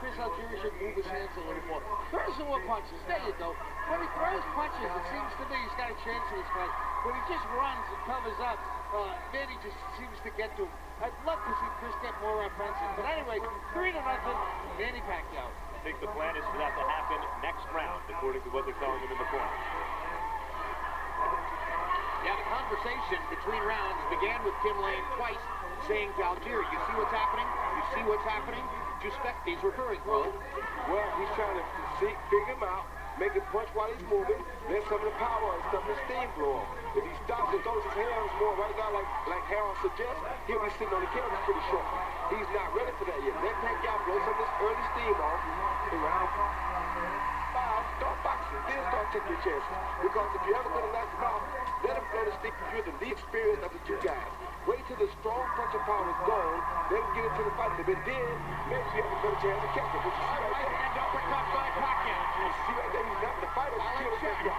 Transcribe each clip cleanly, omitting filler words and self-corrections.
Chris Algieri should move his hands a little more. Throw some more punches. There you go. When he throws punches, it seems to me he's got a chance in this fight. When he just runs and covers up, then he just seems to get to him. I'd love to see Chris get more offensive. But anyway, 3-0, Manny Pacquiao. I think the plan is for that to happen next round, according to what they're telling him in the corner. Yeah, the conversation between rounds began with Tim Lane twice saying to Algieri, you see what's happening? You see what's happening? Suspect he's referring to. Well, he's trying to figure him out, make him punch while he's moving, let some of the power and stuff and steam blow him. If he stops and throws his hands more right now, like Harold suggests, he'll be sitting on the canvas pretty short. He's not ready for that yet. Let Pacquiao blow some of this early steam off. Around 5, start boxing, then start taking your chances. Because if you're ever going to knock him out, let him blow the steam. You're the least experienced of the two guys. Wait till the strong punching power is gone, then get into the fight. But then, maybe you have a better chance to catch him. But you see right hand uppercut by Pacquiao. You see right there, he's not the fighter. Pacquiao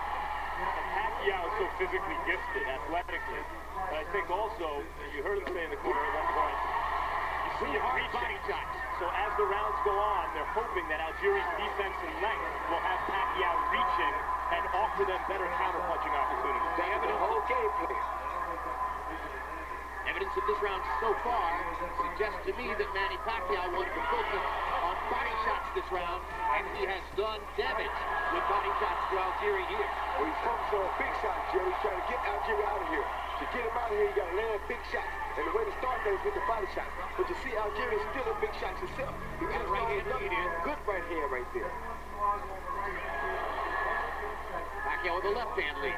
is so physically gifted, athletically. But I think also, you heard him say in the corner at one point, you see him reaching. So as the rounds go on, they're hoping that Algieri's defense and length will have Pacquiao reaching and offer them better counter-punching opportunities. They have the whole game plan. Evidence of this round so far suggests to me that Manny Pacquiao wanted to focus on body shots this round, and he has done damage with body shots to Algieri here. Well, he's focused on big shots, Jerry. He's trying to get Algieri out of here. To get him out of here, you got to land big shots. And the way to start that is with the body shots. But you see, Algieri is still in big shots himself. He got a right hand lead in. Good right hand right there. Pacquiao with a left hand lead.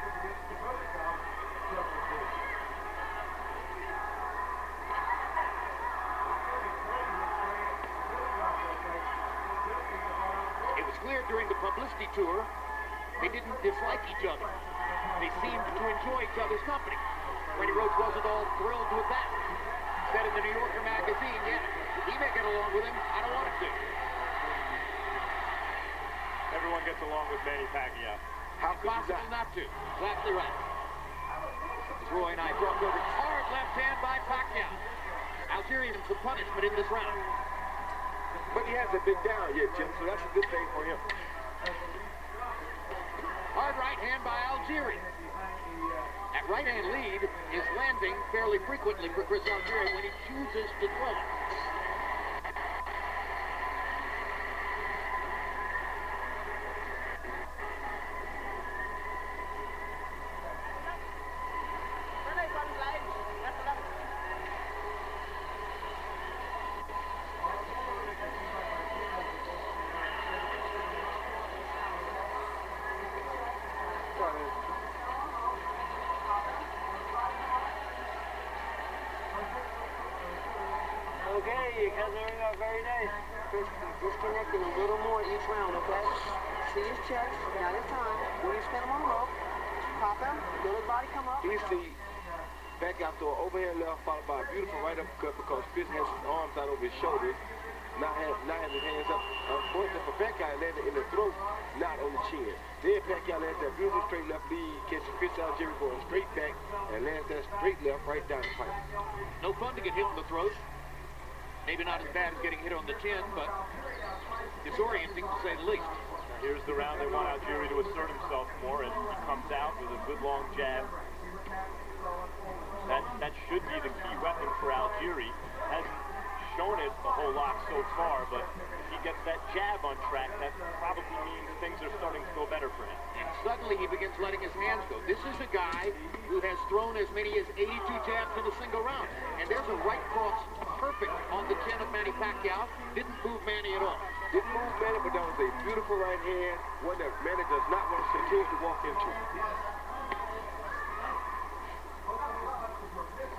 It was clear during the publicity tour they didn't dislike each other. They seemed to enjoy each other's company. Freddie Roach wasn't all thrilled with that. Said in the New Yorker magazine, yeah, he may get along with him. I don't want him to. Everyone gets along with Manny Pacquiao. How possible not to? Exactly right. As Roy and I talked over, hard left hand by Pacquiao. Algieri for punishment in this round. But he hasn't been down yet, Jim, so that's a good thing for him. Hard right hand by Algieri. That right hand lead is landing fairly frequently for Chris Algieri when he chooses to throw it. Okay, you guys are very nice. Disconnecting a little more each round, okay? See his chest, now his time. When you spin him on the rope, pop him, let his body come up. You see Pacquiao throw an overhand left followed by a beautiful right uppercut because Fitz has his arms out over his shoulders, not have his hands up. Unfortunately for Pacquiao, landed in the throat, not on the chin. Then Pacquiao lands that beautiful straight left lead, catches Chris Algieri going straight back, and lands that straight left right down the pipe. No fun to get hit in the throat. Maybe not as bad as getting hit on the chin, but disorienting to say the least. Here's the round they want Algieri to assert himself more, and he comes out with a good long jab. That should be the key weapon for Algieri. Hasn't shown it a whole lot so far, but if he gets that jab on track, that probably means things are starting to go better for him. And suddenly he begins letting his hands go. This is a guy who has thrown as many as 82 jabs in a single round. And there's a right cross perfect on the chin of Manny Pacquiao. Didn't move Manny at all. Didn't move Manny, but that was a beautiful right hand, one that Manny does not want to continue to walk into.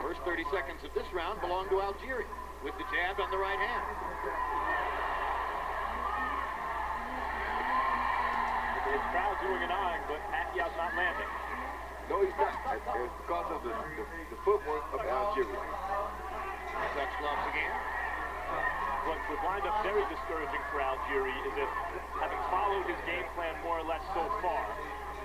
First 30 seconds of this round belong to Algieri with the jab on the right hand. His crowd's doing an eyeing, but Pacquiao's not landing. No, he's not. It's because of the footwork of Algieri. Touch gloves again. What's lined up very discouraging for Algieri is that having followed his game plan more or less so far,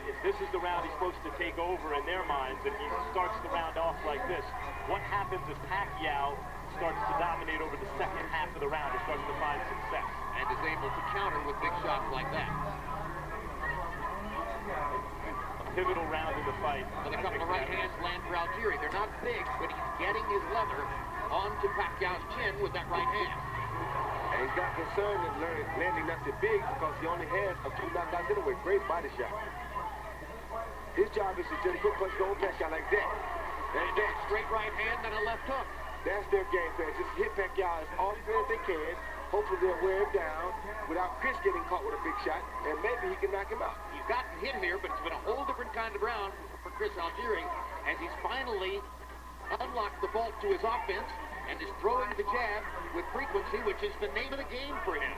if this is the round he's supposed to take over in their minds and he starts the round off like this, what happens is Pacquiao starts to dominate over the second half of the round and starts to find success. and is able to counter with big shots like that. A pivotal round in the fight. With a couple of right hands land for Algieri. They're not big, but he's getting his leather onto Pacquiao's chin with that right hand. And he's not concerned in landing nothing big because he only has a few knockouts anyway. Great body shot. His job is to just put punch on Pacquiao like that. And that straight right hand and a left hook. That's their game plan. Just hit Pacquiao as often as they can. Hopefully they'll wear him down without Chris getting caught with a big shot, and maybe he can knock him out. He's gotten hit here, but it's been a whole different kind of round for Chris Algieri as he's finally unlocked the bolt to his offense and is throwing the jab with frequency, which is the name of the game for him.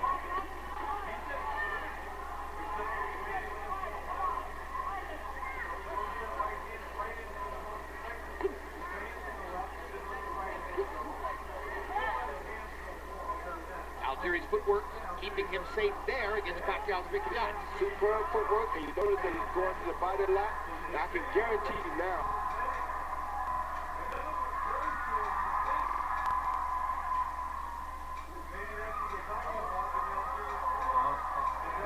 Algieri's footwork keeping him safe there against Pacquiao's big shots. Superb footwork, and you notice that he's going to the body a lot. And I can guarantee you now,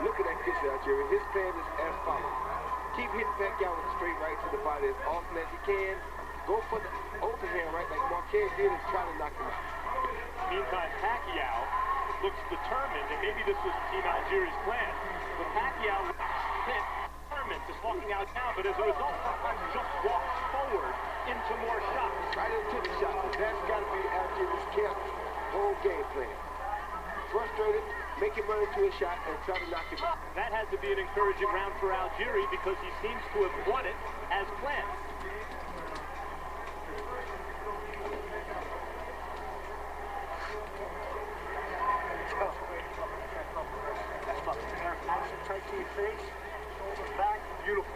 look at that Chris Algieri. His plan is as follows. Keep hitting Pacquiao with a straight right to the body as often as you can. Go for the overhand right like Marquez did and try to knock him out. Meantime, Pacquiao looks determined, and maybe this was Team Algieri's plan, but Pacquiao was determined, just walking out now, but as a result, sometimes just walks forward into more shots. Right into the shots, and that's got to be Algieri's whole game plan. Frustrated, make him run into a shot and try to knock him out. That has to be an encouraging round for Algieri because he seems to have won it as planned. Tight to your face, back, beautiful.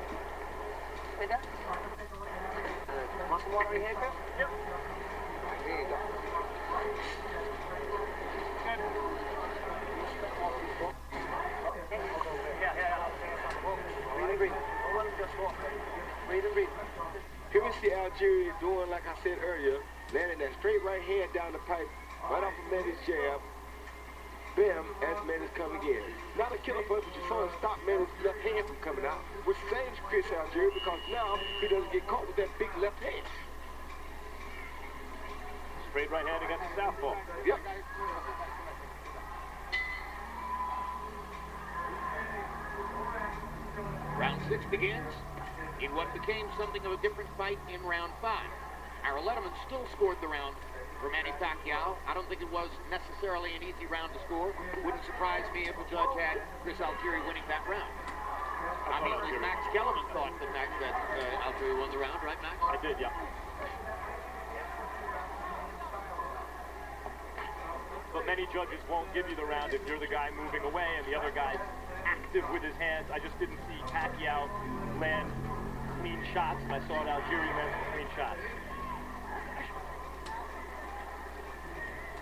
Hey, Dad. Want some water in your handcuff? Yep. There you go. Breathe and breathe. Don't let him just walk. Breathe and breathe. Here we see Algieri doing, like I said earlier, landing that straight right hand down the pipe, right off of Manny's jab. Bam, as Manny's coming in. Not a killer punch, but you saw him stop Manny's left hand from coming out, which saves Chris Algieri because now he doesn't get caught with that big left hand. Straight right hand against the southpaw. Yep. Round 6 begins in what became something of a different fight in round 5. Ira Letterman still scored the round for Manny Pacquiao. I don't think it was necessarily an easy round to score. Wouldn't surprise me if a judge had Chris Algieri winning that round. I mean, Max Kellerman thought that Algieri won the round, right, Max? I did, yeah. But many judges won't give you the round if you're the guy moving away and the other guy's active with his hands. I just didn't see Pacquiao land clean shots, and I saw Algieri land some clean shots.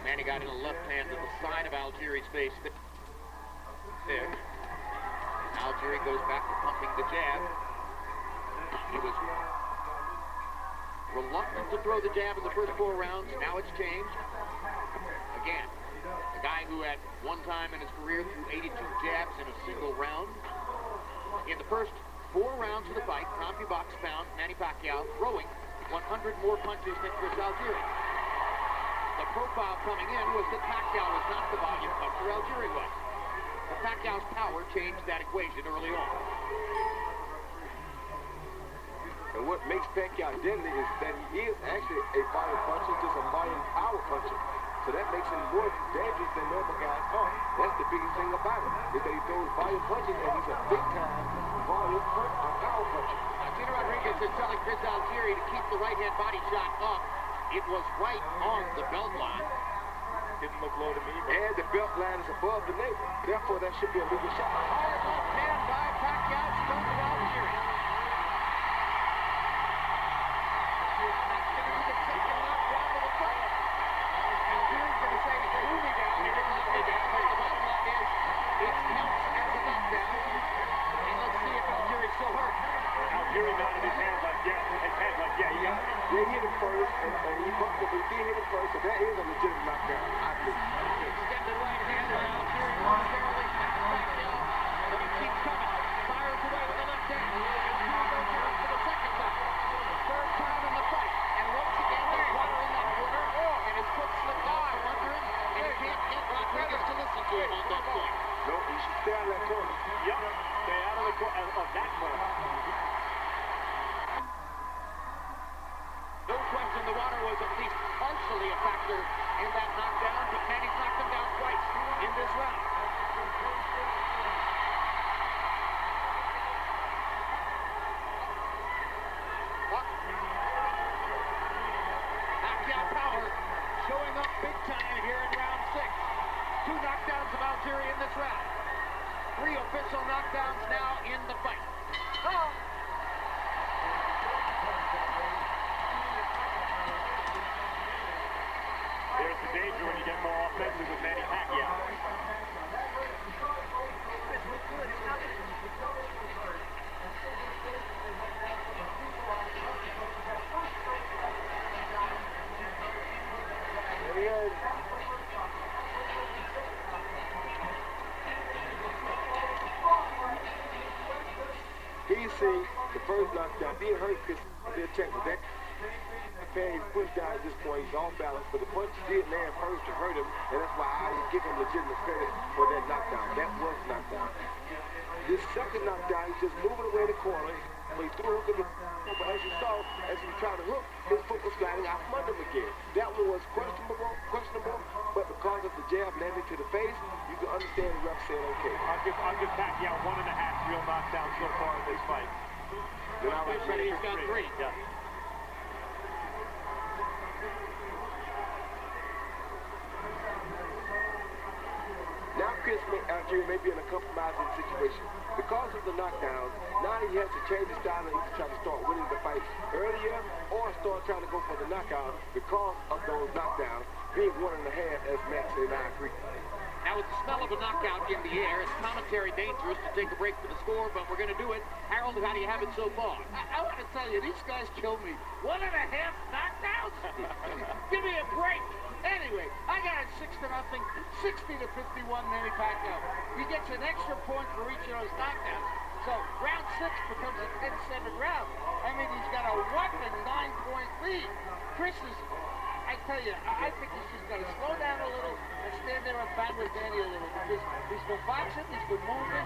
Manny got in a left hand to the side of Algieri's face there. Algieri goes back to pumping the jab. He was reluctant to throw the jab in the first 4 rounds. Now it's changed. Again, the guy who at one time in his career threw 82 jabs in a single round. In the first 4 rounds of the fight, CompuBox found Manny Pacquiao throwing 100 more punches than Chris Algieri. The profile coming in was that Pacquiao was not the volume puncher, Algieri was. But Pacquiao's power changed that equation early on. And what makes Pacquiao deadly is that he is actually a volume puncher, just a volume power puncher. So that makes him more dangerous than normal guys are. That's the biggest thing about him, is that he throws volume punches and he's a big-time volume power puncher. Gina Rodriguez is telling Chris Algieri to keep the right-hand body shot up. It was right on the belt line. Didn't look low to me, but... And the belt line is above the navel. Therefore, that should be a legal shot. Hard left hand by Pacquiao, stunned Algieri. That's going to be the second knockdown of the fight. Algieri's going to say, "Move me down." He didn't knock me down, but the bottom line is, it counts as a knockdown. And let's see if Algieri's still hurt. Algieri nodded his hand like, yeah, he got it. They hit him first, and he bumped him, but he did hit him first, so that is a legitimate knockdown, I think. Extended right hand by Algieri. Barely Pacquiao, but he keeps coming. Fires away with the left hand. Algieri goes here for the second time. Third time in the fight. And once again, there's water in that corner. And his foot slipped out from under him. And he can't get Rodriguez to listen to him on that point. No, he should stay out of that corner. Yep, stay out of the of that corner. No question the water was at least partially a factor in that knockdown, but Manny's knocked him down twice in this round. Pacquiao power showing up big time here in round 6. 2 knockdowns of Algieri in this round. 3 official knockdowns now in the fight. There's the danger when you get more offensive with Manny Pacquiao. There he is. He see the first knockdown. He hurt Chris. They're checking that. He's pushed down at this point. He's off balance, but the punch did land first to hurt him, and that's why I give him legitimate credit for that knockdown. That was knockdown. This second knockdown, he's just moving away the corner. But he threw a hook in the but as you saw, as he tried to hook, his foot was sliding out from under him again. That one was questionable, but because of the jab landing to the face, you can understand the ref saying, okay. I'll give Pacquiao 1.5 real knockdowns so far in this fight. Then I was Ready, he's got 3. Yeah. Now Algieri may be in a compromising situation. Because of the knockdowns, now he has to change his style and he's trying to start winning the fight earlier or start trying to go for the knockout because of those knockdowns being 1.5 as Max and I agree. Now with the smell of a knockout in the air, it's commentary dangerous to take a break for the score, but we're going to do it. Harold, how do you have it so far? I want to tell you, these guys killed me. 1.5 knockdowns? Give me a break. Anyway, I got it 6-0, 60-51, Manny Pacquiao. He gets an extra point for each of those knockdowns. So round 6 becomes a 10-7 round. I mean, he's got a whopping 9-point lead. Chris is, I tell you, I think he's just got to slow down a little and stand there and bang with Manny a little because he's been boxing, he's been moving.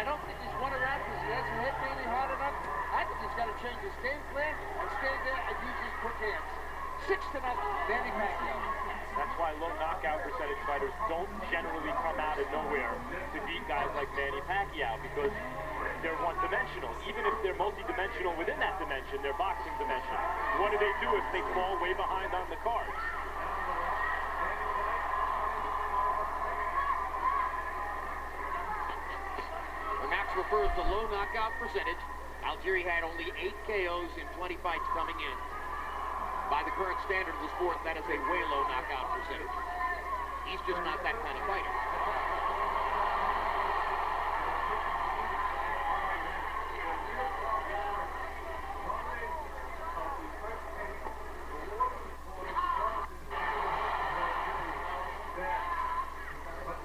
I don't think he's won around because he hasn't hit Manny hard enough. I think he's got to change his game plan and stand there and use his quick hands. 6-0, Manny Pacquiao. That's why low knockout percentage fighters don't generally come out of nowhere to beat guys like Manny Pacquiao because they're one-dimensional. Even if they're multi-dimensional within that dimension, they're boxing dimension. What do they do if they fall way behind on the cards? When Max refers to low knockout percentage, Algieri had only 8 KOs in 20 fights coming in. By the current standard of the sport, that is a way low knockout percentage. He's just not that kind of fighter.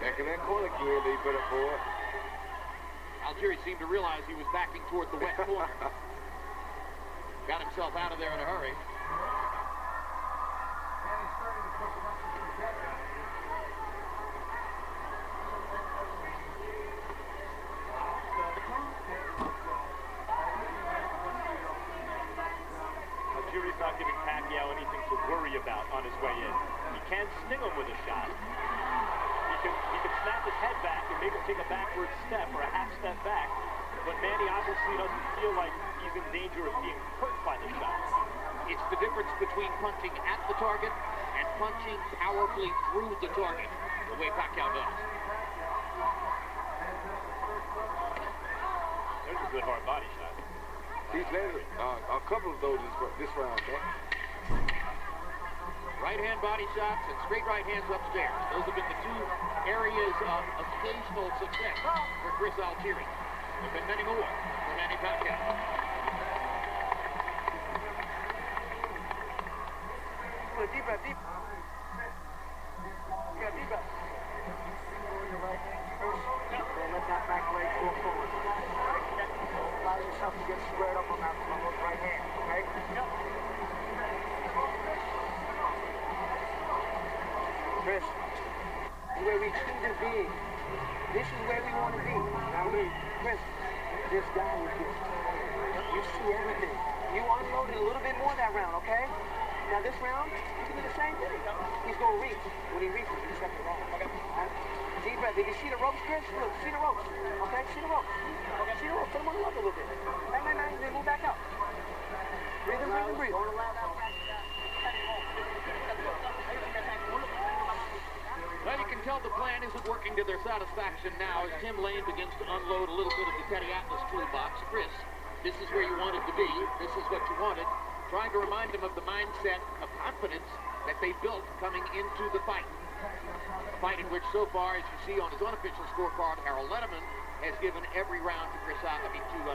Back in that corner again, they better for it. Algieri seemed to realize he was backing toward the wet corner. Got himself out of there in a hurry. Algieri's not giving Pacquiao anything to worry about on his way in. He can sting him with a shot. He can snap his head back and make him take a backward step or a half step back. But Manny obviously doesn't feel like he's in danger of being hurt by the shot. It's the difference between punching at the target and punching powerfully through the target, the way Pacquiao does. There's a good hard body shot. He's landed a couple of those this round, man. Right-hand body shots and straight right hands upstairs. Those have been the 2 areas of occasional success for Chris Algieri. There have been many more for Manny Pacquiao. Deep breath, deep. Yeah, deep breath. yourself to get squared up on that right hand, okay? Yep. Chris, where we choose to be. This is where we want to be. Now, Chris, this guy is just, you see everything. You unloaded a little bit more that round, okay? Now this round, you can do the same thing. He's going to reach. When he reaches, you set the wrong. Okay? Deep breath. Did you see the ropes, Chris? Look, see the ropes. Okay? See the ropes. Okay? See the ropes. Put them on the level a little bit. Bang, bang, bang. Then move back up. Breathe in, breathe in, breathe. Well, you can tell the plan isn't working to their satisfaction now as Tim Lane begins to unload a little bit of the Teddy Atlas toolbox. Chris, this is where you wanted to be. This is what you wanted. Trying to remind him of the mindset of confidence that they built coming into the fight. A fight in which so far, as you see on his unofficial scorecard, Harold Letterman has given every round to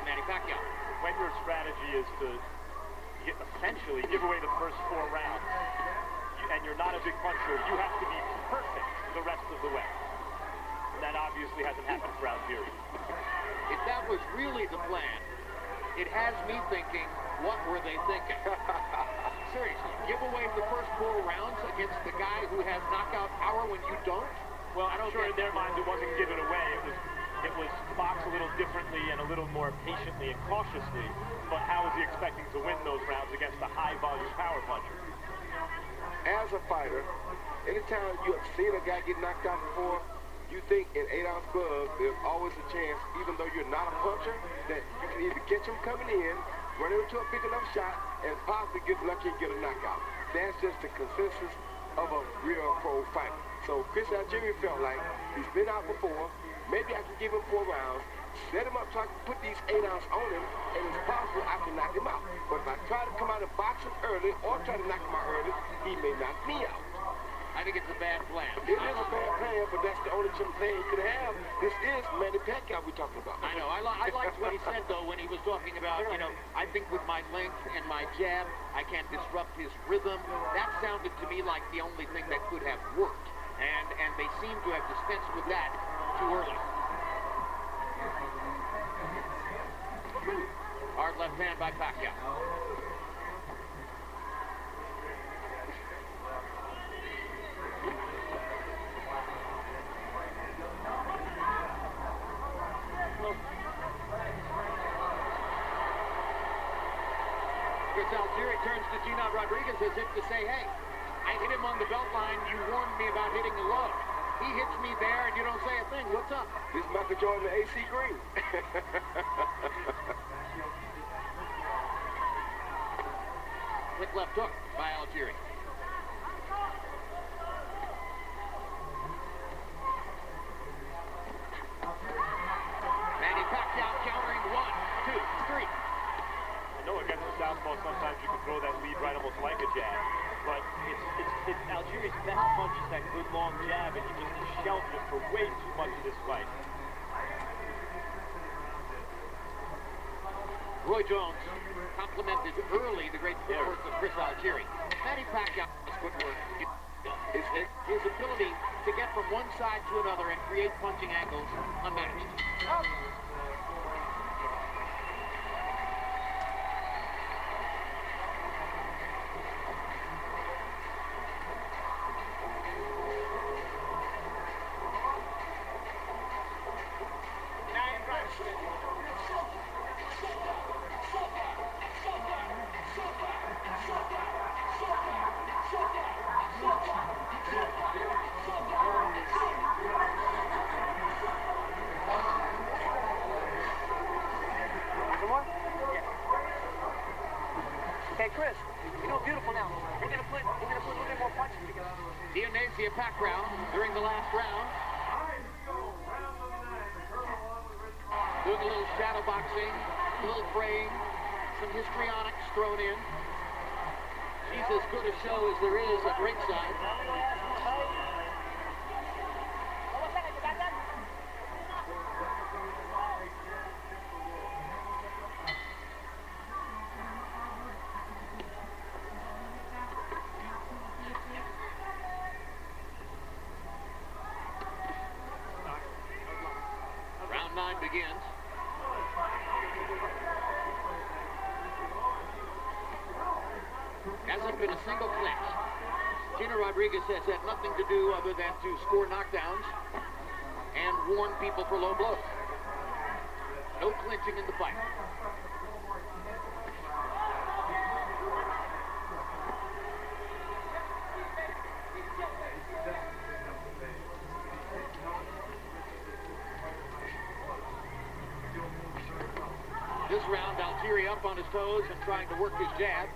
Manny Pacquiao. When your strategy is to essentially give away the first 4 rounds, and you're not a big puncher, you have to be perfect the rest of the way. And that obviously hasn't happened for Algieri. If that was really the plan, it has me thinking, what were they thinking? Seriously, give away the first 4 rounds against the guy who has knockout power when you don't? Well, I'm sure in their minds it wasn't give it away. It was box a little differently and a little more patiently and cautiously. But how was he expecting to win those rounds against a high-volume power puncher? As a fighter, anytime you have seen a guy get knocked out before, you think in 8-ounce gloves, there's always a chance, even though you're not a puncher, that you can either catch him coming in, run into a big enough shot, and possibly get lucky and get a knockout. That's just the consensus of a real pro fighter. So Chris Algieri felt like he's been out before, maybe I can give him 4 rounds, set him up so I can put these 8-ounce on him, and it's possible I can knock him out. But if I try to come out and box him early or try to knock him out early, he may knock me out. I think it's a bad plan. It is a bad plan, but that's the only plan he could have. This is Manny Pacquiao we're talking about. I know. I liked what he said, though, when he was talking about, you know, I think with my length and my jab, I can't disrupt his rhythm. That sounded to me like the only thing that could have worked. And they seem to have dispensed with that too early. Hard left hand by Pacquiao. Algieri turns to Gina Rodriguez as if to say, hey, I hit him on the belt line. You warned me about hitting the low. He hits me there and you don't say a thing. What's up? This is Michael Jordan, the AC Green. Quick left hook by Algieri. Manny Pacquiao countering 1, 2, 3. I know against the southpaw sometimes you can throw that lead right almost like a jab, but it's Algieri's best punch is that good long jab, and he just shelved it for way too much of this fight. Roy Jones complimented early the great footwork of Chris Algieri. Manny Pacquiao's footwork is his ability to get from one side to another and create punching angles unmatched. Hey, Chris, you know, beautiful now. We're gonna put a little bit more punches together. Dionisia Pacquiao during the last round. Doing a little shadow boxing, a little fraying, some histrionics thrown in. She's as good a show as there is at ringside. Round 9 begins. Hasn't been a single clinch. Gina Rodriguez has had nothing to do other than to score knockdowns and warn people for low blows. No clinching in the fight. This round, Algieri up on his toes and trying to work his jab.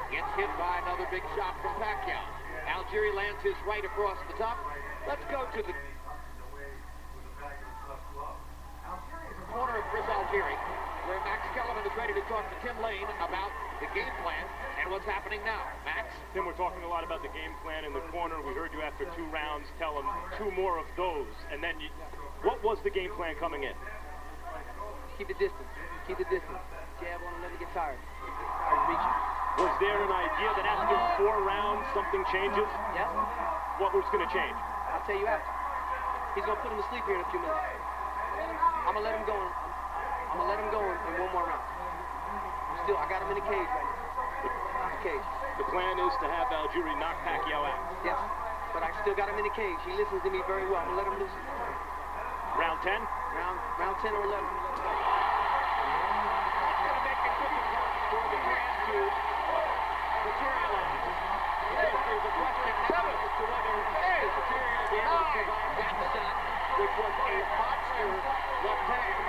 Gets hit by another big shot from Pacquiao. Algieri lands his right across the top. Let's go to the corner of Chris Algieri, where Max Kellerman is ready to talk to Tim Lane about the game plan and what's happening now. Max? Tim, we're talking a lot about the game plan in the corner. We heard you after 2 rounds tell him 2 more of those. And then what was the game plan coming in? Keep the distance. Keep the distance. Jab on him, let him get tired. Reaching. Was there an idea that after 4 rounds something changes? Yes. What was going to change? I'll tell you after. He's going to put him to sleep here in a few minutes. I'm going to let him go. I'm going to let him go in 1 more round. I got him in the cage right now. The cage. The plan is to have Algieri knock Pacquiao out. Yes. But I still got him in the cage. He listens to me very well. I'm going to let him loose. Round 10? Round 10 or 11. For the plan to materialize. Because there's a question now as to whether the Algieri will be able to provide that shot, which was a monster left hand,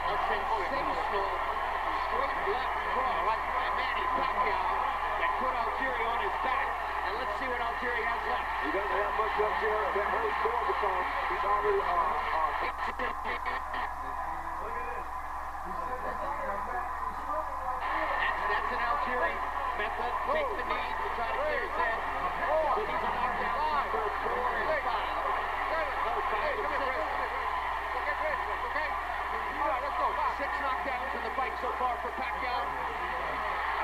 a sensational straight left cross by Manny Pacquiao that put Algieri on his back. And let's see what Algieri has left. He doesn't have much left here. That hurts more because he's already That's an Algieri method. Take the knee to try to clear his head. So these are knockdowns for 4 and 5. No, 5 and 6. Okay? All right, let's go. 6 knockdowns in the fight so far for Pacquiao.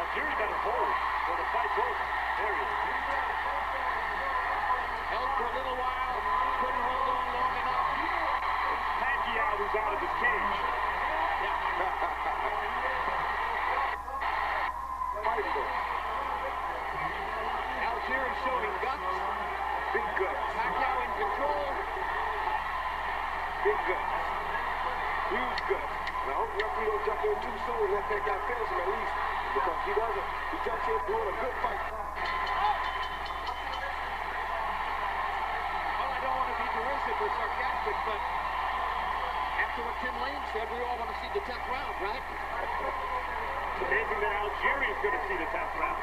Algieri got a hold for the fight's over. There he is. Held for a little while. Couldn't hold on long enough. Pacquiao who's out of his cage. Algieri showing guts. big guts. Pacquiao in control. Big guts. Huge guts. And I hope the referee don't jump in too soon and let that guy finish him at least. Because he doesn't. He jumps in doing a good fight. Well, I don't want to be derisive or sarcastic, but after what Tim Lane said, we all want to see the 10th round, right? It's amazing that Algieri is going to see the 10th round.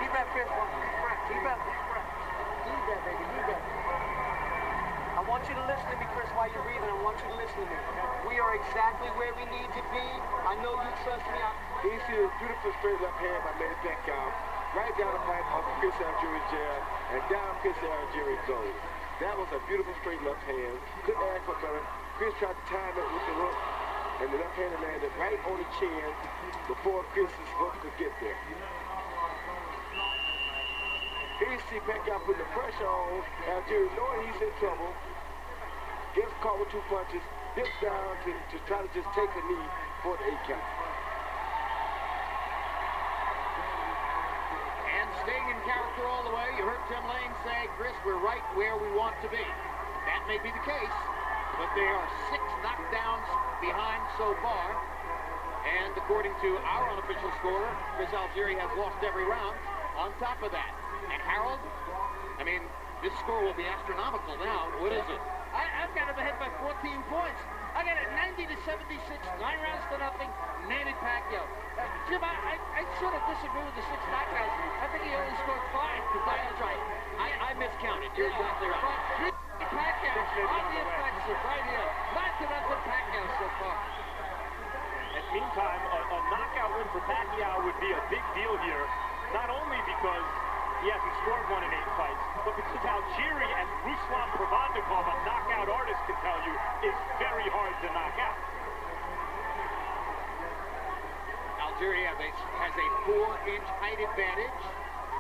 Deep breath, Chris. Deep breath. Deep breath, baby. Deep breath. I want you to listen to me, Chris, while you're breathing. I want you to listen to me. We are exactly where we need to be. I know you trust me. He see a beautiful straight left hand by Manny Pacquiao. Right down the pipe of Chris Algieri's jab, and down Chris Algieri goes. That was a beautiful straight left hand. Couldn't ask for better. Chris tried to time it with the hook, and the left hand landed right on the chin before Chris's hook could get there. Here you see Pacquiao putting the pressure on Algieri, knowing he's in trouble. Gets caught with 2 punches, dips down to try to just take a knee for the 8 count. Staying in character all the way. You heard Tim Lane say, Chris, we're right where we want to be. That may be the case, but they are 6 knockdowns behind so far. And according to our unofficial scorer, Chris Algieri has lost every round on top of that. And Harold, I mean, this score will be astronomical now. What is it? I've got him ahead by 14 points. I got it 90 to 76, 9 rounds to nothing, Manny Pacquiao. Jim, I sort of disagree with the 6 knockouts. I think he only scored 5. That's right. I miscounted. You're exactly right. Pacquiao on the offensive right here. 9 to nothing Pacquiao so far. And meantime, a knockout win for Pacquiao would be a big deal here, not only because he hasn't scored 1 in 8 fights, but because Algieri and Ruslan Provandikov, a knockout artist, can tell you, is very hard to knock out. Algieri has a 4-inch height advantage.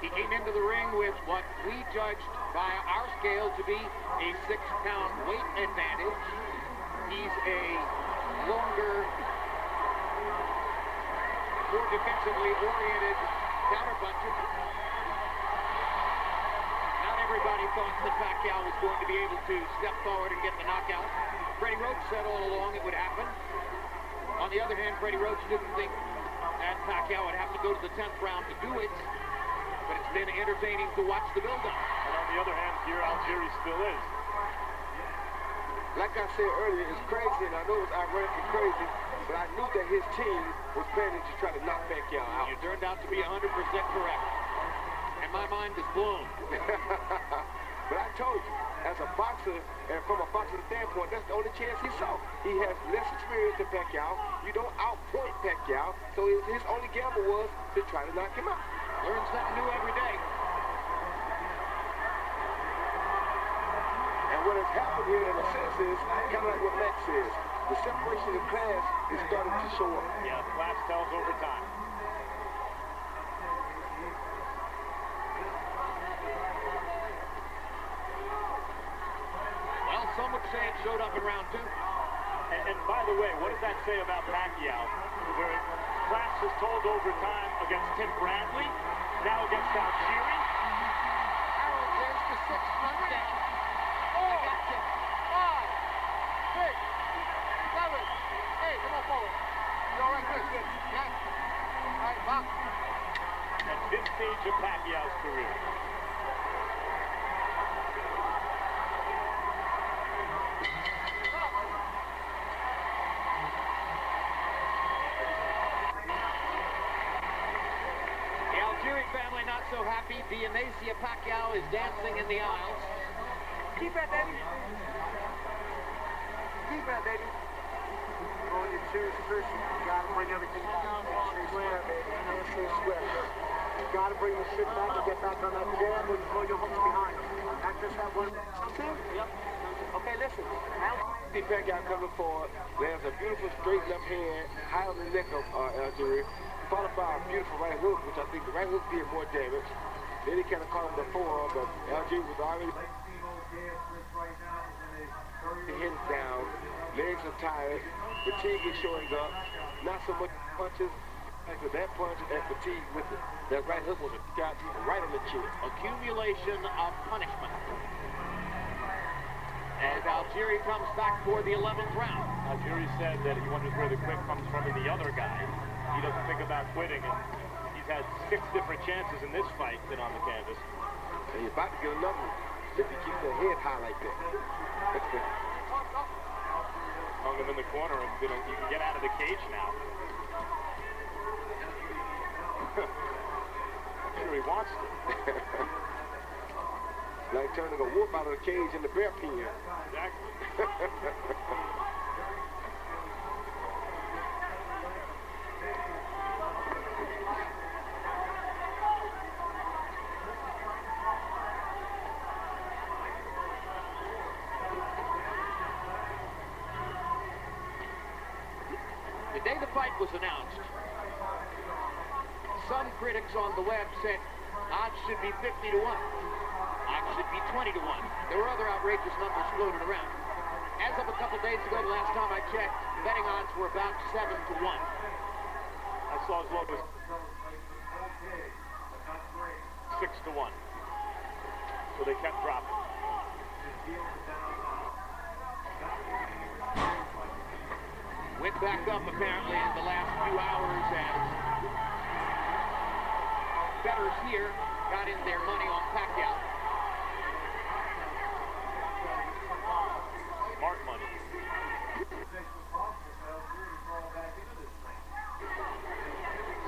He came into the ring with what we judged by our scale to be a 6-pound weight advantage. He's a longer, more defensively oriented counterpuncher. Not everybody thought that Pacquiao was going to be able to step forward and get the knockout. Freddie Roach said all along it would happen. On the other hand, Freddie Roach didn't think that Pacquiao would have to go to the 10th round to do it. But it's been entertaining to watch the build-up. And on the other hand, here Algieri still is. Like I said earlier, it's crazy, and I know it's ironic and crazy, but I knew that his team was planning to try to knock Pacquiao out. You turned out to be 100% correct. And my mind is blown. But I told you, as a boxer, and from a boxing standpoint, that's the only chance he saw. He has less experience than Pacquiao. You don't outpoint Pacquiao, so his only gamble was to try to knock him out. Learn something new every day. And what has happened here in a sense is, kind of like what Matt says, the separation of class is starting to show up. Yeah, class tells over time. Well, some would say it showed up in round 2. And by the way, what does that say about Pacquiao? Where class has told over time against Tim Bradley, now against Algieri. Harold, there's the 6th rundown. 4, 5, 6, 7. Hey, come on forward. You all right, Chris? Good. Yeah. All right, Bob. At this stage of Pacquiao's career. Family not so happy. Dionysia Pacquiao is dancing in the aisles. Keep that, baby. Keep that, baby. Oh, you're a serious person. You gotta bring everything back. Stay square, baby. Stay square. You gotta bring the shit back and get back on that jab and throw your hooks behind. Not just that one. Okay? Yep. Okay, listen. See Pacquiao coming forward. There's a beautiful straight left hand, high on the neck of Algieri, followed by a beautiful right hook, which I think the right hook did more damage. Then he kind of caught him the forearm, but Algieri was already head down, legs are tired, fatigue is showing up. Not so much punches, but that punch and fatigue with it. That right hook was a shot right on the chin. Accumulation of punishment. As Algieri comes back for the 11th round. Algieri said that he wonders where the quit comes from in the other guy. He doesn't think about quitting, and he's had 6 different chances in this fight than on the canvas. And he's about to get another one if he keeps their head high like that. Hung him in the corner, and you can get out of the cage now. I'm sure he wants to. Like turning a wolf out of the cage in the bear pen. Exactly. The day the fight was announced, some critics on the web said odds should be 50 to 1. Odds should be 20 to 1. There were other outrageous numbers floated around. As of a couple days ago, the last time I checked, betting odds were about 7 to 1. I saw as low as 6 to 1. So they kept dropping. Went back up apparently in the last few hours as bettors here got in their money on Pacquiao. Smart money.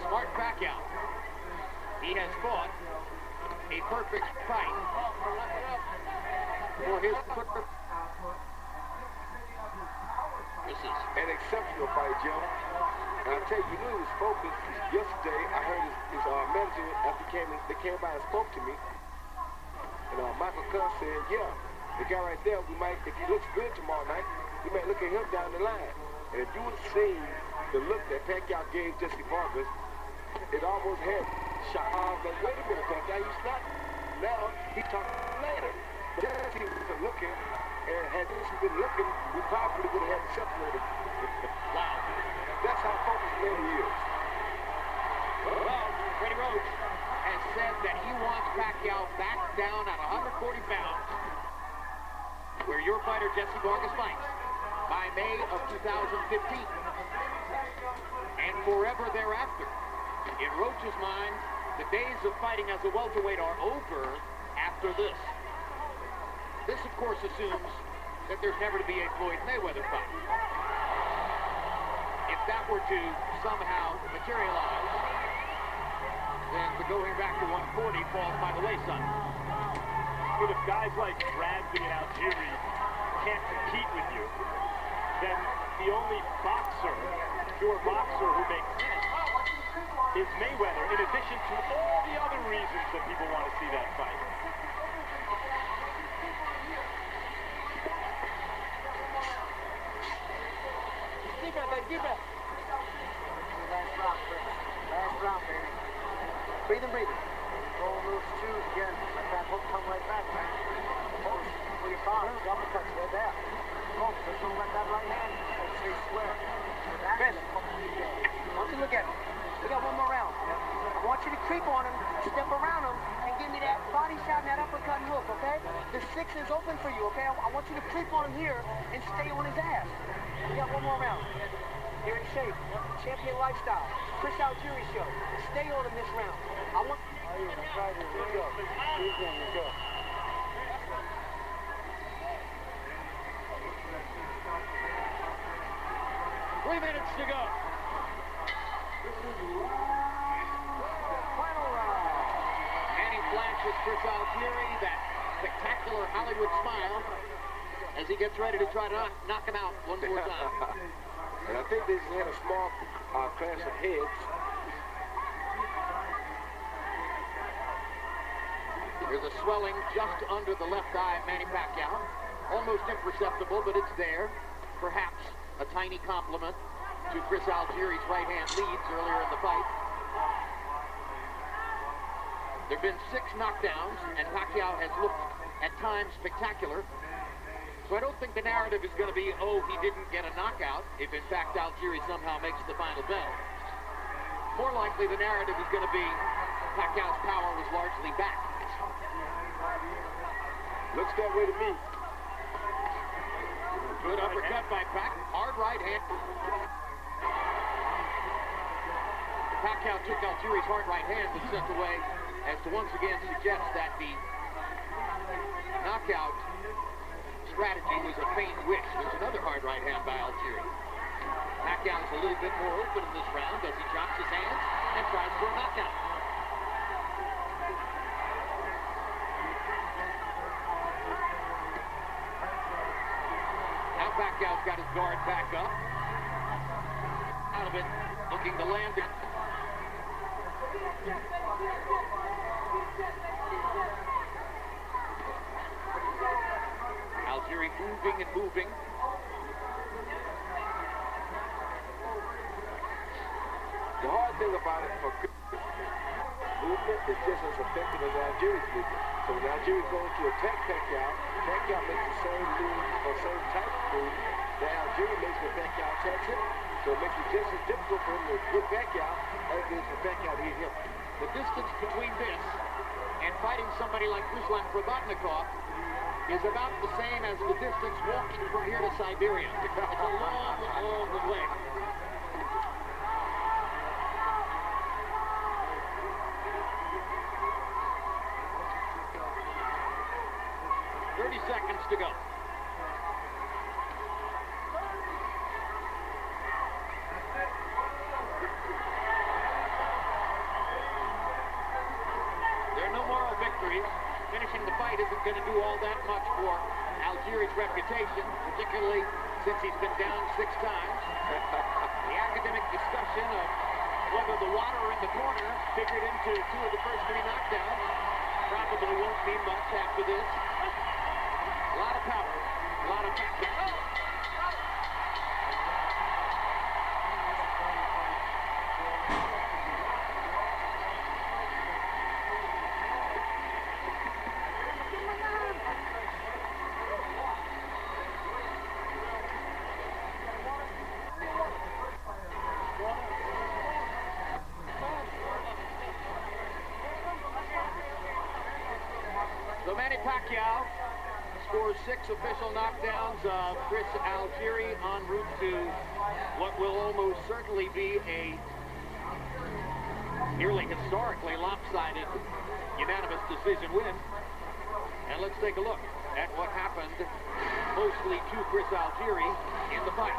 Smart Pacquiao. He has fought a perfect fight for his This is An exceptional fight, Joe. And I tell you, he was focused. Yesterday, I heard his manager, after they came by and spoke to me. And Michael Cuss said, yeah, the guy right there, we might, if he looks good tomorrow night, we might look at him down the line. And if you would have seen the look that Pacquiao gave Jesse Vargas, it almost had shot. But wait a minute, Pacquiao, he's not now. He's talking later. But as he was looking, and had he been looking, we probably would have had to separate him. Wow. That's how focused man he is. Well, Freddie Roach has said that he wants Pacquiao back down at 140 pounds, where your fighter Jesse Vargas fights, by May of 2015. And forever thereafter. In Roach's mind, the days of fighting as a welterweight are over after this. This, of course, assumes that there's never to be a Floyd-Mayweather fight. If that were to somehow materialize, then the going back to 140 falls by the wayside. But if guys like Bradley and Algieri can't compete with you, then the only pure boxer who makes sense is Mayweather, in addition to all the other reasons that people want to see that fight. Deep breath, baby, deep breath. Last round, baby. Breathe and breathe it. Roll those shoes again. Let that hook come right back, man. Focus. Pull your palm. The uppercuts, they're there. Focus. Just don't let that right hand stay square. Chris, I want you to look at me. We got one more round. I want you to creep on him, step around him, and give me that body shot and that uppercut and hook, okay? The 6 is open for you, okay? I want you to creep on him here and stay on his ass. We got one more round. You're in shape. Champion lifestyle. Chris Algieri show. Stay on him this round. I want... Oh, yeah, that's right. Here we go. He's in. Let's go. 3 minutes to go. Final round. And he flashes Chris Algieri that spectacular Hollywood smile as he gets ready to try to knock him out one more time. And I think they just had a small clash of heads. There's a swelling just under the left eye of Manny Pacquiao. Almost imperceptible, but it's there. Perhaps a tiny compliment to Chris Algieri's right-hand leads earlier in the fight. There have been 6 knockdowns, and Pacquiao has looked at times spectacular. So I don't think the narrative is going to be, oh, he didn't get a knockout, if in fact Algieri somehow makes the final bell. More likely the narrative is going to be Pacquiao's power was largely back. Looks that way to me. Good uppercut by Pac. Hard right hand. Pacquiao took Algieri's hard right hand and sent away as to once again suggest that the knockout strategy was a faint wish. There's another hard right hand by Algieri. Pacquiao is a little bit more open in this round as he drops his hands and tries for a knockout. Now Pacquiao's got his guard back up. Out of it, looking to land it. Algieri moving and moving. The hard thing about it for movement is just as effective as Algieri's movement. So when Algieri goes to attack Pacquiao, Pacquiao makes the same move or same type of move that Algieri makes when Pacquiao attacks him. So it makes it just as difficult for him to hit Pacquiao as it is for Pacquiao to hit him. The distance between this and fighting somebody like Ruslan Provodnikov is about the same as the distance walking from here to Siberia. It's a long, long way. Seconds to go. There are no moral victories. Finishing the fight isn't going to do all that much for Algieri's reputation, particularly since he's been down 6 times. The academic discussion of whether the water in the corner figured into 2 of the first 3 knockdowns probably won't mean much after this. A lot of power, a lot of power. Manny Pacquiao scores 6 official knockdowns of Chris Algieri en route to what will almost certainly be a nearly historically lopsided unanimous decision win. And let's take a look at what happened mostly to Chris Algieri in the fight.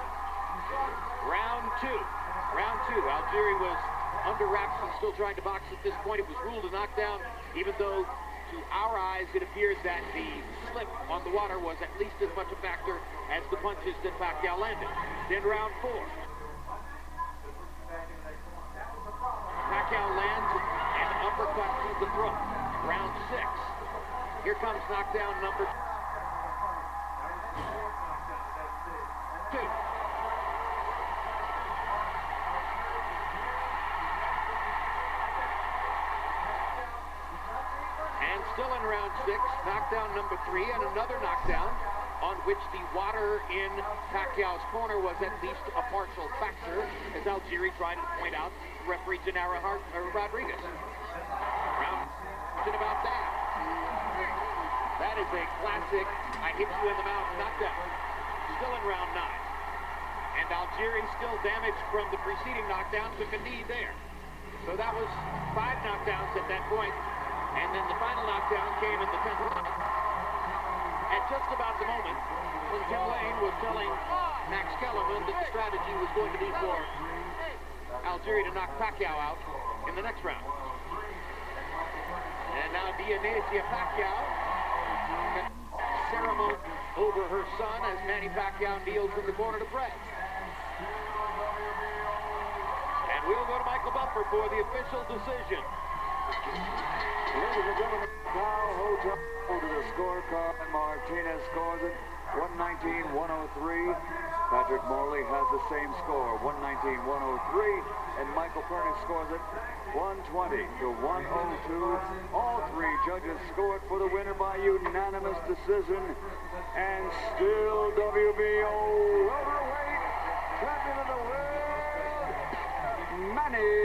Round two. Algieri was under wraps and still trying to box at this point. It was ruled a knockdown, even though to our eyes it appears that the slip on the water was at least as much a factor as the punches that Pacquiao landed. Then round 4. Pacquiao lands an uppercut to the throat. Round 6. Here comes knockdown number 2. And still in round 6, knockdown number 3, and another knockdown on which the water in Pacquiao's corner was at least a partial factor, as Algieri tried to point out referee Gennaro Rodriguez. Round about that. That is a classic I hit you in the mouth knockdown. Still in round 9. And Algieri, still damaged from the preceding knockdown, took a knee there. So that was 5 knockdowns at that point. And then the final knockdown came in the 10th round. At just about the moment when Tim Lane was telling Max Kellerman that the strategy was going to be for Algieri to knock Pacquiao out in the next round. And now Dionysia Pacquiao ceremony over her son as Manny Pacquiao kneels in the corner to pray. And we'll go to Michael Buffer for the official decision. Ladies and gentlemen, now Hotel to the scorecard. Martinez scores it 119-103. Patrick Morley has the same score, 119-103. And Michael Pernick scores it 120-102. All 3 judges scored for the winner by unanimous decision. And still WBO welterweight champion of the world, Manny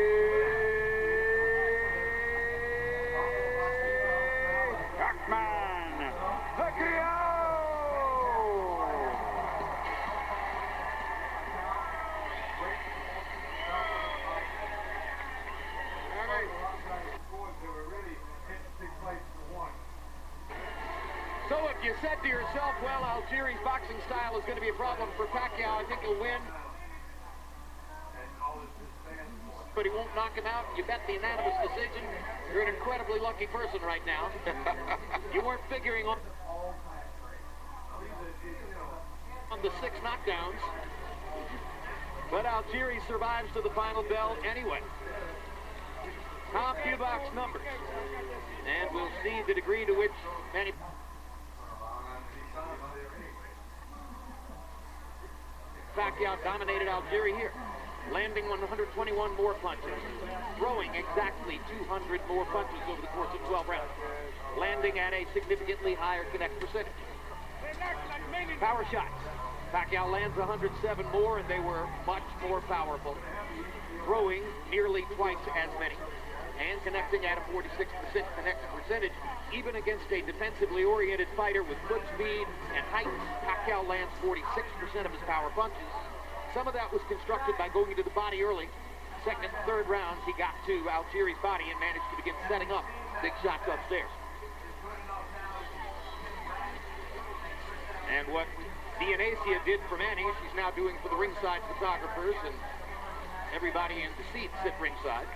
PACMAN Pacquiao! So if you said to yourself, well, Algieri's boxing style is going to be a problem for Pacquiao, I think he'll win, but he won't knock him out, you bet the unanimous decision, you're an incredibly lucky person right now. You weren't figuring on the 6 knockdowns, but Algieri survives to the final bell anyway. Top few box numbers, and we'll see the degree to which Manny Pacquiao dominated Algieri here, landing 121 more punches, throwing exactly 200 more punches over the course of 12 rounds, landing at a significantly higher connect percentage. Power shots. Pacquiao lands 107 more, and they were much more powerful, throwing nearly twice as many, and connecting at a 46% connect percentage. Even against a defensively oriented fighter with good speed and height, Pacquiao lands 46% of his power punches. Some of that was constructed by going into the body early. Second and third rounds, he got to Algieri's body and managed to begin setting up big shots upstairs. And what Dionysia did for Manny, she's now doing for the ringside photographers and everybody in the seats at ringside.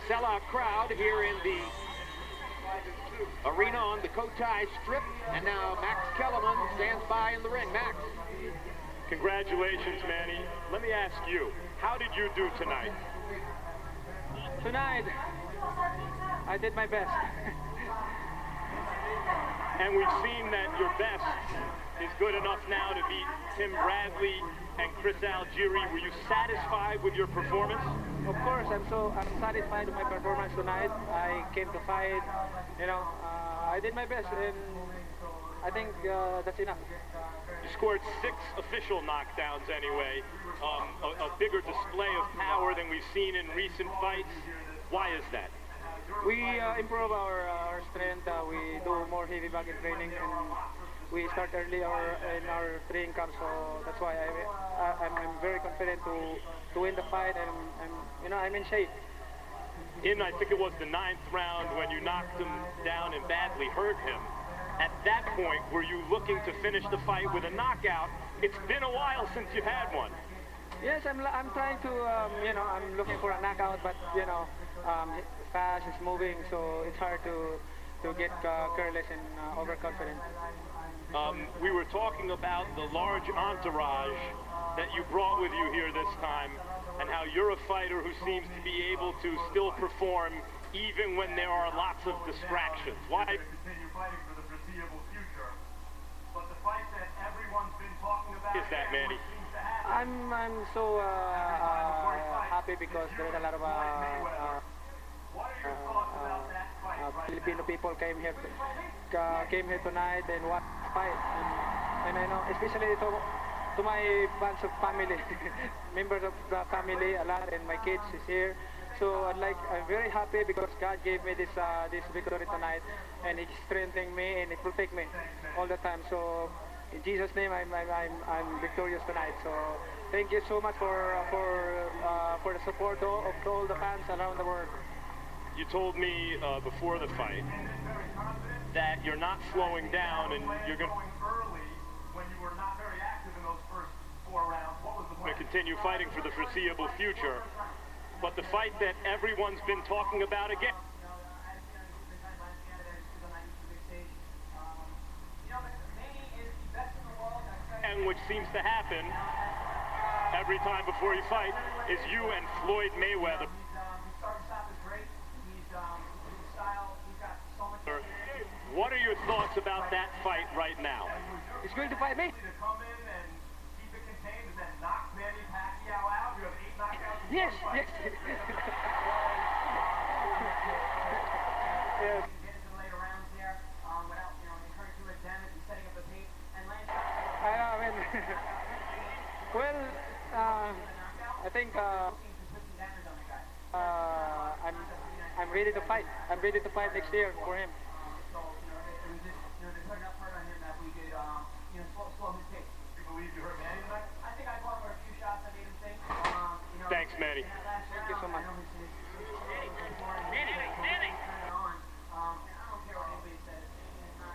Sellout crowd here in the arena on the Cotai Strip, and now Max Kellerman stands by in the ring. Max. Congratulations, Manny. Let me ask you, how did you do tonight? Tonight, I did my best. And we've seen that your best is good enough now to beat Tim Bradley and Chris Algieri. Were you satisfied with your performance? Of course, I'm satisfied with my performance tonight. I came to fight, I did my best, and I think that's enough. You scored 6 official knockdowns anyway, a bigger display of power than we've seen in recent fights. Why is that? We improve our strength. We do more heavy bagging training, and we start early in our training camp. So that's why I'm very confident to win the fight, and I'm in shape. I think it was the 9th round when you knocked him down and badly hurt him. At that point, were you looking to finish the fight with a knockout? It's been a while since you've had one. Yes, I'm trying to, I'm looking for a knockout, but, fast, it's moving, so it's hard to get careless and overconfident. We were talking about the large entourage that you brought with you here this time, and how you're a fighter who seems to be able to still perform even when there are lots of distractions. Why? Continue fighting for the foreseeable future, but the fight that everyone's been talking about is that, Manny? I'm so happy because there's a lot of Filipino people came here tonight and watched the fight, and I know, especially to my bunch of family, members of the family, a lot, and my kids is here. So I'm very happy because God gave me this victory tonight, and it's strengthening me and it protects me all the time. So in Jesus' name, I'm victorious tonight. So thank you so much for the support of all the fans around the world. You told me before the fight that you're not slowing down and you're going early when you were not very active in those first 4 rounds. What was the plan? to continue fighting for the foreseeable future. But the fight that everyone's been talking about again, and which seems to happen every time before you fight, is you and Floyd Mayweather. What are your thoughts about that fight right now? He's going to fight me. To come in and keep it contained and then knock Manny Pacquiao out. You have 8 knockouts. Yes, yes. Yes. Get into the later rounds there without, incurring too much damage and setting up the pace and land shots. Well, I think I'm ready to fight. I'm ready to fight next year for him. So, it was just, they put enough hurt on him that we could, slow his pace. You believe you hurt Manny tonight? I think I fought for a few shots that made him think. Thanks, Manny. Thank you so much. Manny. I don't care what anybody says. He's not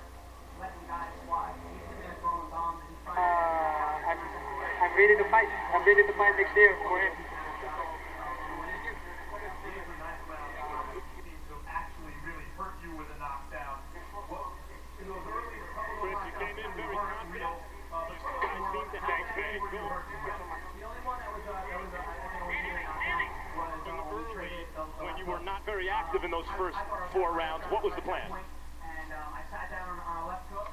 letting guys fly. He's in there throwing bombs and he's trying to... I'm ready to fight. I'm ready to fight next year for him. When you were not very active in those first 4 rounds, what was the plan? And I sat down on a left hook,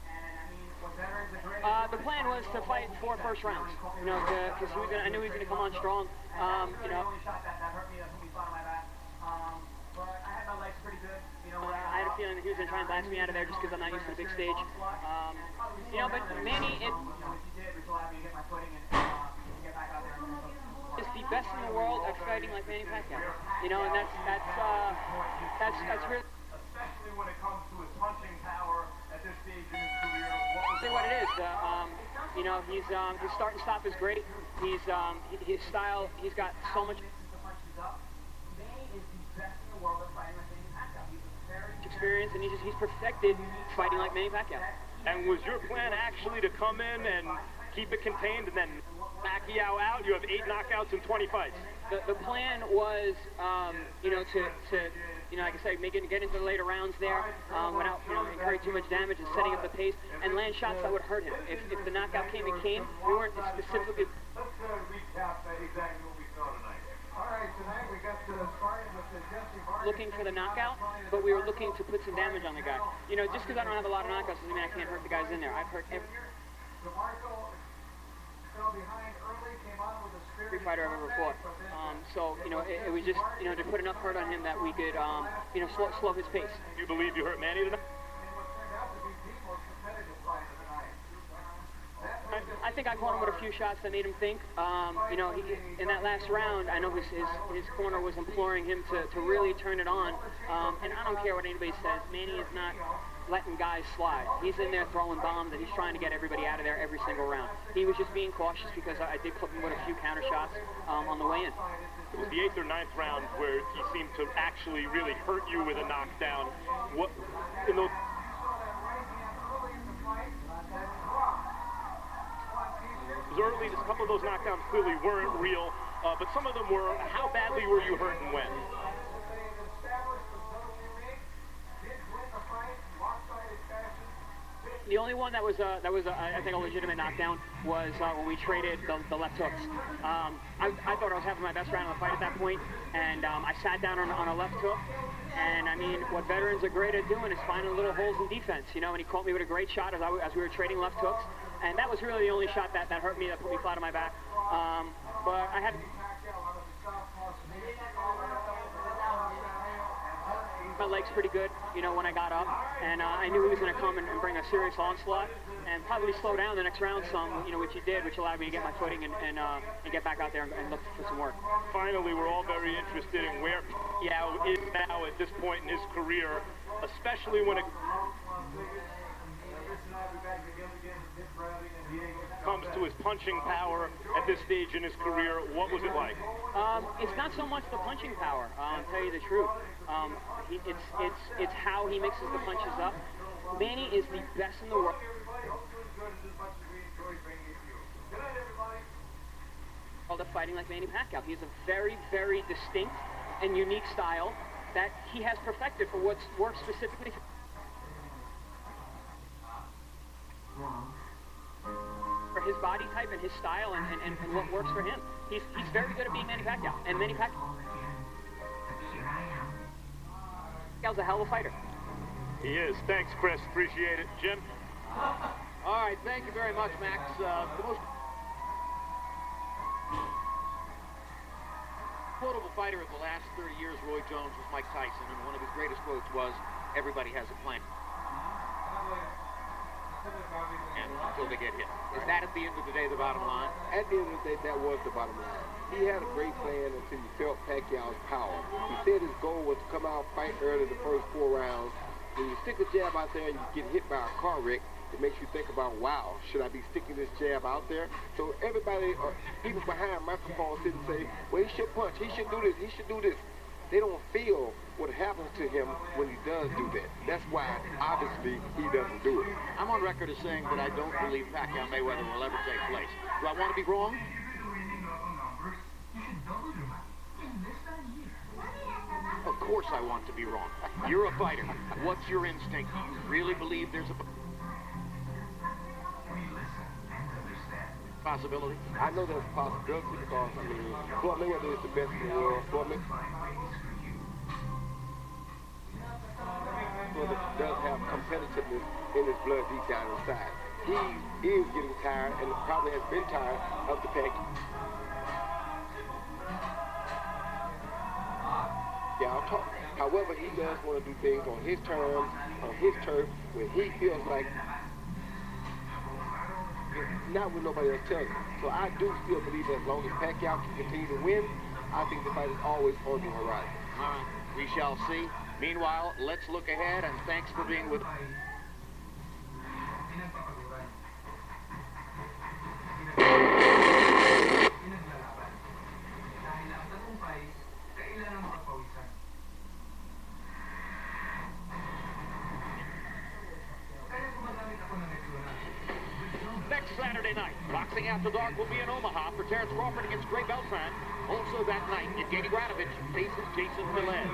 and I mean, what veterans are great. The plan was to fight 4 first rounds, because I knew he was going to come on strong. The only shot that hurt me, that's when we fought on my back. But I had my legs pretty good. I had a feeling that he was going to try and blast me out of there just because I'm not used to the big stage. But Manny, is the best in the world at fighting like Manny Pacquiao. And that's really. Especially when it comes to his punching power at this stage in his career. Say what it is. His start and stop is great. His style. He's got so much experience, and he's perfected fighting like Manny Pacquiao. And was your plan actually to come in and keep it contained and then Pacquiao out? You have 8 knockouts in 20 fights. The plan was, like I said, get into the later rounds there without incurring too much damage and setting up the pace and land shots that would hurt him. If the knockout came, it came. We weren't specifically. Let's recap exactly what we saw tonight. All right, tonight we got started with the Jesse Vargas looking for the knockout, but we were looking to put some damage on the guy. Just because I don't have a lot of knockouts doesn't mean I can't hurt the guys in there. I've hurt every fighter I've ever fought. It was just, to put enough hurt on him that we could, slow his pace. You believe you hurt Manny tonight? think I caught him with a few shots that made him think. You know, in that last round, I know his corner was imploring him to really turn it on. And I don't care what anybody says. Manny is not letting guys slide. He's in there throwing bombs, and he's trying to get everybody out of there every single round. He was just being cautious because I did clip him with a few counter shots on the way in. It was the 8th or 9th round where he seemed to actually really hurt you with a knockdown. What in those? It was early. A couple of those knockdowns clearly weren't real, but some of them were. How badly were you hurt and when? The only one that was I think a legitimate knockdown was when we traded the left hooks. I thought I was having my best round of the fight at that point, and I sat down on a left hook. And I mean, what veterans are great at doing is finding little holes in defense, you know. And he caught me with a great shot as we were trading left hooks, and that was really the only shot that hurt me, that put me flat on my back. But I had. My legs pretty good, you know, when I got up, and I knew he was going to come and bring a serious onslaught, and probably slow down the next round some, you know, which he did, which allowed me to get my footing and get back out there and look for some work. Finally, we're all very interested in where Pacquiao is now at this point in his career, especially when it comes to his punching power at this stage in his career. What was it like? It's not so much the punching power, I'll tell you the truth. It's how he mixes the punches up. Manny is the best in the world. All the fighting like Manny Pacquiao. He has a very, very distinct and unique style that he has perfected for what works specifically for his body type and his style and what works for him. He's very good at being Manny Pacquiao. And Manny Pacquiao's a hell of a fighter. He is. Thanks, Chris. Appreciate it. Jim? All right, thank you very much, Max. The most quotable fighter of the last 30 years, Roy Jones, was Mike Tyson, and one of his greatest quotes was, "Everybody has a plan. And until they get hit." Is that at the end of the day the bottom line? At the end of the day, that was the bottom line. He had a great plan until you felt Pacquiao's power. He said his goal was to come out, fight early the first 4 rounds. When you stick a jab out there and you get hit by a car wreck, it makes you think about, wow, should I be sticking this jab out there? So everybody, people behind microphones sit and say, well, he should punch, he should do this, he should do this. They don't feel what happens to him when he does do that. That's why, obviously, he doesn't do it. I'm on record as saying that I don't believe Pacquiao Mayweather will ever take place. Do I want to be wrong? Of course I want to be wrong. You're a fighter. What's your instinct? Do you really believe there's a possibility? I know there's a possibility because, I mean, Floyd Mayweather is the best in the world. Floyd does have competitiveness in his blood deep down inside. He is getting tired and probably has been tired of the Pacquiao. Yeah, I'll talk. However, he does want to do things on his terms, on his turf, when he feels like not with nobody else telling him. So I do still believe that as long as Pacquiao can continue to win, I think the fight is always on the horizon. All right, we shall see. Meanwhile, let's look ahead, and thanks for being with us. Next Saturday night, Boxing After Dark will be in Omaha for Terrence Crawford against Gray Beltran. Also that night, Evgeny Gradovich faces Jason Velez.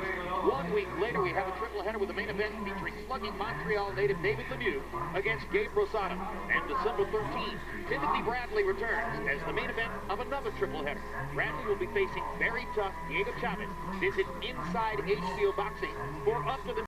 1 week later, we have a triple header with the main event featuring slugging Montreal native David Lemieux against Gabe Rosado. And December 13th, Timothy Bradley returns as the main event of another triple header. Bradley will be facing very tough Diego Chavez. Visit Inside HBO Boxing for up to the